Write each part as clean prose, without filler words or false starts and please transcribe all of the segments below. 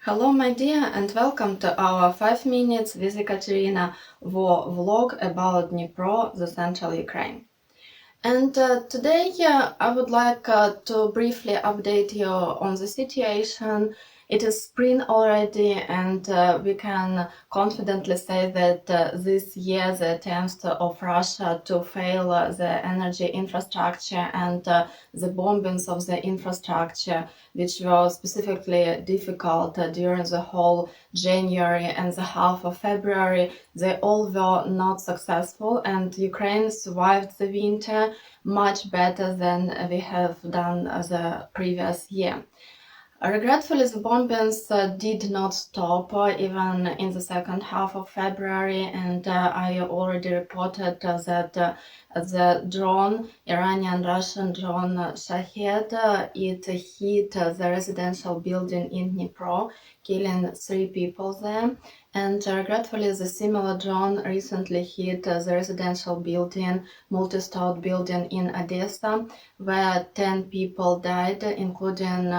Hello, my dear, and welcome to our 5 minutes with Ekaterina war vlog about Dnipro, the central Ukraine. And today I would like to briefly update you on the situation. It is spring already, and we can confidently say that this year the attempts of Russia to fail the energy infrastructure and the bombings of the infrastructure, which were specifically difficult during the whole January and the half of February, they all were not successful, and Ukraine survived the winter much better than we have done the previous year. Regretfully, the bombings did not stop even in the second half of February, and I already reported that the drone, Iranian-Russian drone Shahed, it hit the residential building in Dnipro, killing 3 people there. And regretfully, the similar drone recently hit the residential building, multi-story building in Odessa, where 10 people died, including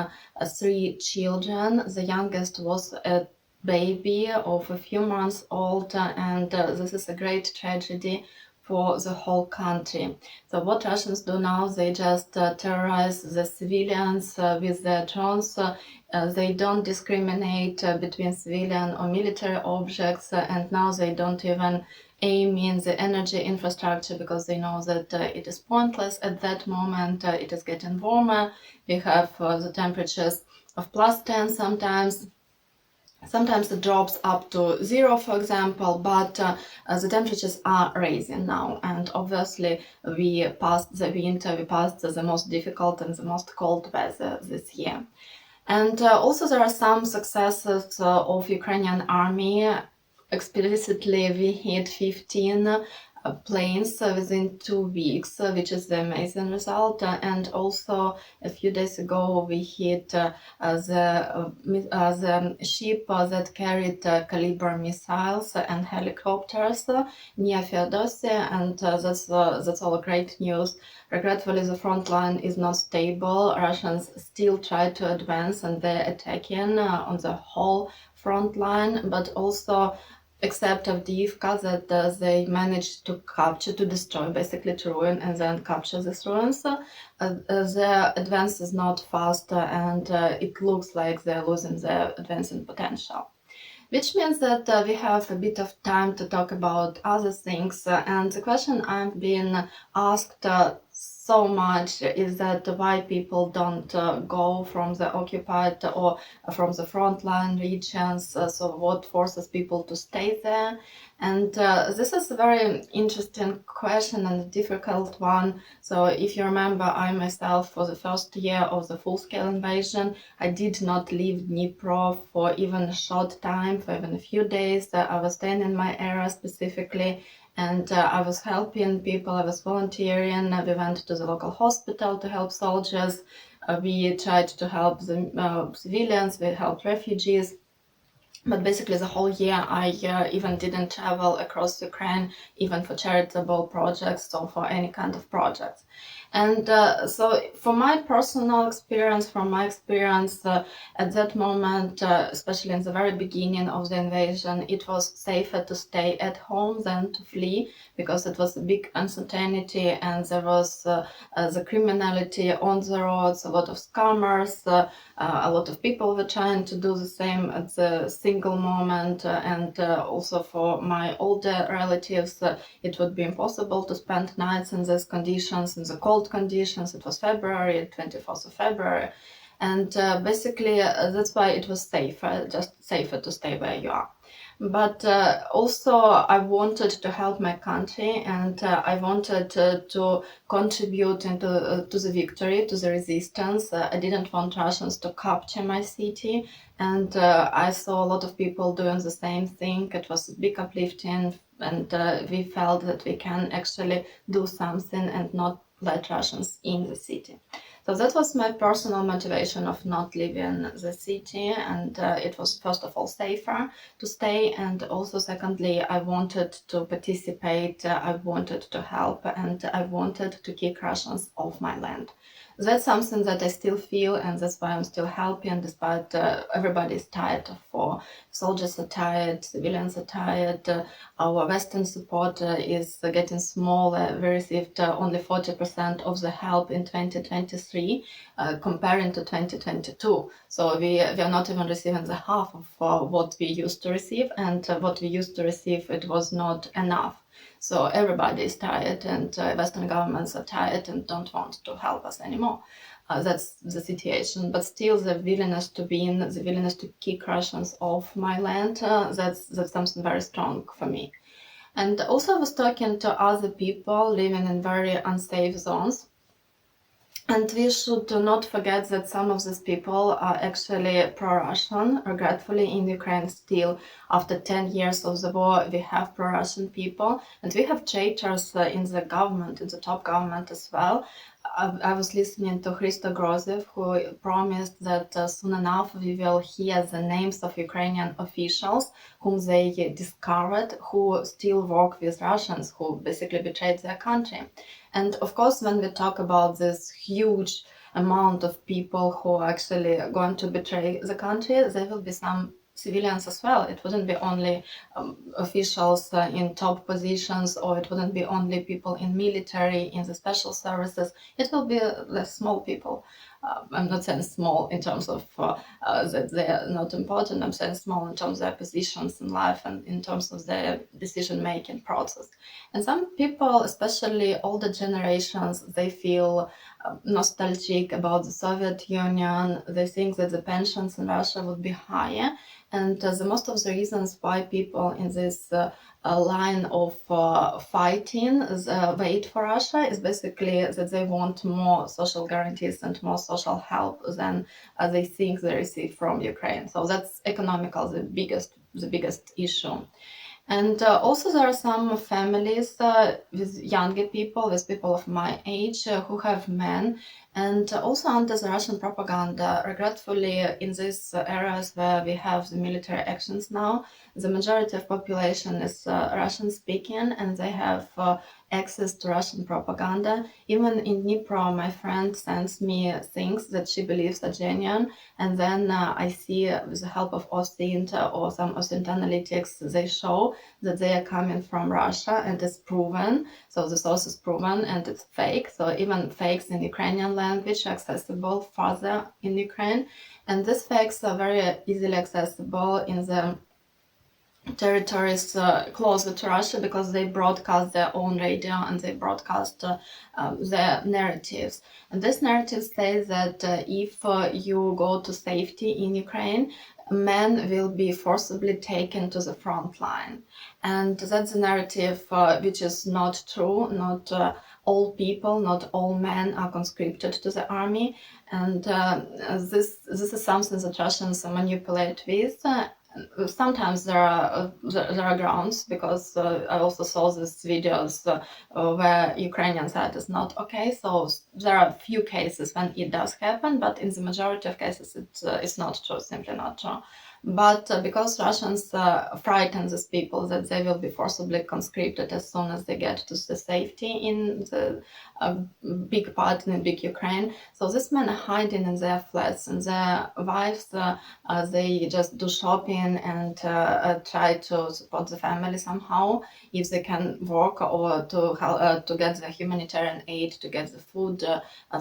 3 children. The youngest was a baby of a few months old, and this is a great tragedy for the whole country. So what Russians do now, they just terrorize the civilians with their drones. They don't discriminate between civilian or military objects, and now they don't even aim in the energy infrastructure because they know that it is pointless at that moment. It is getting warmer. We have the temperatures of +10 sometimes. Sometimes it drops up to 0, for example, but the temperatures are rising now, and obviously we passed the winter, we passed the most difficult and the most cold weather this year. And also there are some successes of Ukrainian army. Explicitly, we hit 15 planes within 2 weeks, which is the amazing result. And also a few days ago we hit the ship that carried caliber missiles and helicopters near Feodosia, and that's all great news. Regretfully, the front line is not stable. Russians still try to advance, and they're attacking on the whole front line, but also except Avdiivka that they managed to capture, to destroy, basically to ruin and then capture these ruins. Their advance is not fast, and it looks like they're losing their advancing potential. Which means that we have a bit of time to talk about other things. And the question I've been asked so much is that why people don't go from the occupied or from the frontline regions. So what forces people to stay there? And this is a very interesting question and a difficult one. So if you remember, I myself, for the first year of the full-scale invasion, I did not leave Dnipro for even a short time, for even a few days. I was staying in my area specifically, and I was helping people, I was volunteering. We went to the local hospital to help soldiers. We tried to help the civilians, we helped refugees. But basically the whole year I even didn't travel across Ukraine, even for charitable projects or for any kind of projects. And so from my personal experience, at that moment, especially in the very beginning of the invasion, it was safer to stay at home than to flee, because it was a big uncertainty and there was the criminality on the roads, a lot of scammers, a lot of people were trying to do the same at the single moment, and also for my older relatives, it would be impossible to spend nights in these conditions, in the cold conditions. It was February, 24th of February, and basically that's why it was safer, just safer to stay where you are. But also I wanted to help my country, and I wanted to contribute into to the victory, to the resistance. I didn't want Russians to capture my city, and I saw a lot of people doing the same thing. It was big uplifting, and we felt that we can actually do something and not let Russians in the city. So that was my personal motivation of not leaving the city, and it was first of all safer to stay, and also secondly I wanted to participate, I wanted to help, and I wanted to kick Russians off my land. That's something that I still feel, and that's why I'm still helping, despite everybody's tired of war. Soldiers are tired, civilians are tired, our Western support is getting smaller. We received only 40% of the help in 2023, comparing to 2022. So we are not even receiving the half of what we used to receive, and what we used to receive, it was not enough. So everybody is tired, and Western governments are tired and don't want to help us anymore. That's the situation. But still, the willingness to win, the willingness to kick Russians off my land, that's something very strong for me. And also, I was talking to other people living in very unsafe zones. And we should not forget that some of these people are actually pro-Russian. Regretfully, in Ukraine still, after 10 years of the war, we have pro-Russian people. And we have traitors in the government, in the top government as well. I was listening to Hristo Grozev, who promised that soon enough we will hear the names of Ukrainian officials whom they discovered, who still work with Russians, who basically betrayed their country. And of course, when we talk about this huge amount of people who are actually going to betray the country, there will be some civilians as well. It wouldn't be only officials in top positions, or it wouldn't be only people in military, in the special services. It will be less small people. I'm not saying small in terms of that they are not important. I'm saying small in terms of their positions in life and in terms of their decision-making process. And some people, especially older generations, they feel nostalgic about the Soviet Union. They think that the pensions in Russia would be higher. And the most of the reasons why people in this line of fighting wait for Russia is basically that they want more social guarantees and more social help than they think they receive from Ukraine. So that's economical, the biggest issue. And also there are some families with younger people, with people of my age, who have men, and also under the Russian propaganda. Regretfully, in these areas where we have the military actions now, the majority of population is Russian speaking, and they have access to Russian propaganda. Even in Dnipro, my friend sends me things that she believes are genuine, and then I see with the help of OSINT or some OSINT analytics, they show that they are coming from Russia, and it's proven. So the source is proven and it's fake. So even fakes in Ukrainian language are accessible further in Ukraine. And these fakes are very easily accessible in the territories closer to Russia, because they broadcast their own radio and they broadcast their narratives. And this narrative says that if you go to safety in Ukraine, men will be forcibly taken to the front line. And that's a narrative which is not true. Not all people, not all men are conscripted to the army. And this is something that Russians manipulate with. Sometimes there are grounds, because I also saw these videos where Ukrainian side is not okay. So there are a few cases when it does happen, but in the majority of cases it's not true, simply not true. But because Russians frighten these people that they will be forcibly conscripted as soon as they get to the safety in the big part in big Ukraine. So these men are hiding in their flats, and their wives, they just do shopping and try to support the family somehow, if they can work, or to get the humanitarian aid, to get the food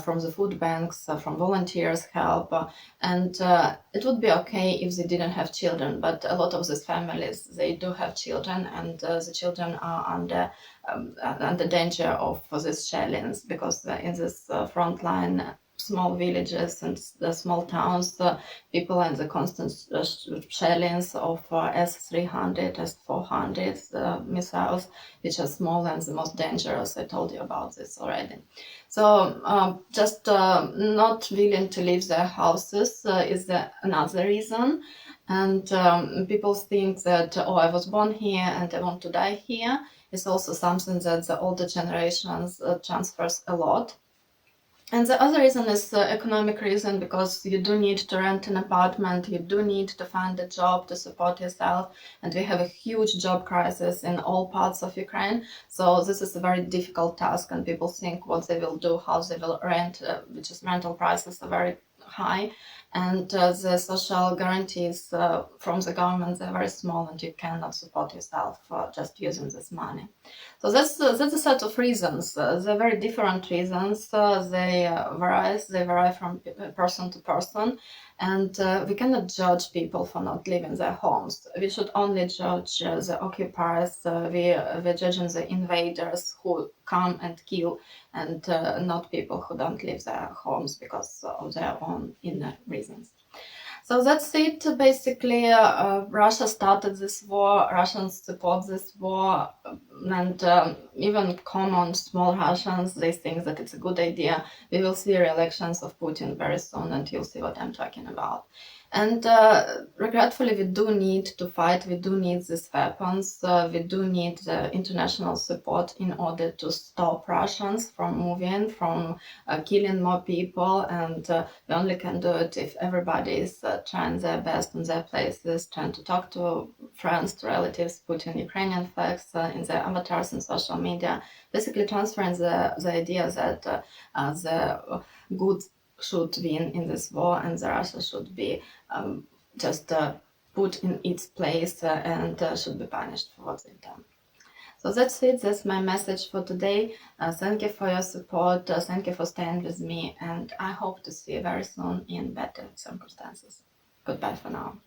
from the food banks, from volunteers help. And it would be okay if they didn't have children, but a lot of these families, they do have children, and the children are under danger of these shellings, because in this frontline small villages and the small towns, people are in the constant shellings of S-300, S-400 missiles, which are small and the most dangerous. I told you about this already. So just not willing to leave their houses is another reason. And people think that, oh, I was born here and I want to die here. It's also something that the older generations transfers a lot. And the other reason is the economic reason, because you do need to rent an apartment, you do need to find a job to support yourself, and we have a huge job crisis in all parts of Ukraine. So this is a very difficult task, and people think what they will do, how they will rent, which is rental prices are very high, and the social guarantees from the government, they're very small, and you cannot support yourself just using this money. So that's a set of reasons. They're very different reasons. They vary from person to person, and we cannot judge people for not leaving their homes. We should only judge the occupiers. We're judging the invaders who come and kill, and not people who don't leave their homes because of their own inner reasons. So that's it. Basically, Russia started this war, Russians support this war, and even common small Russians, they think that it's a good idea. We will see re-elections of Putin very soon, and you'll see what I'm talking about. And regretfully, we do need to fight, we do need these weapons, we do need international support in order to stop Russians from moving, from killing more people, and we only can do it if everybody is trying their best in their places, trying to talk to friends, to relatives, putting Ukrainian flags in their avatars in social media, basically transferring the idea that the good should win in this war, and the Russia should be just put in its place and should be punished for what they've done. So that's it. That's my message for today. Thank you for your support. Thank you for staying with me, and I hope to see you very soon in better circumstances. Goodbye for now.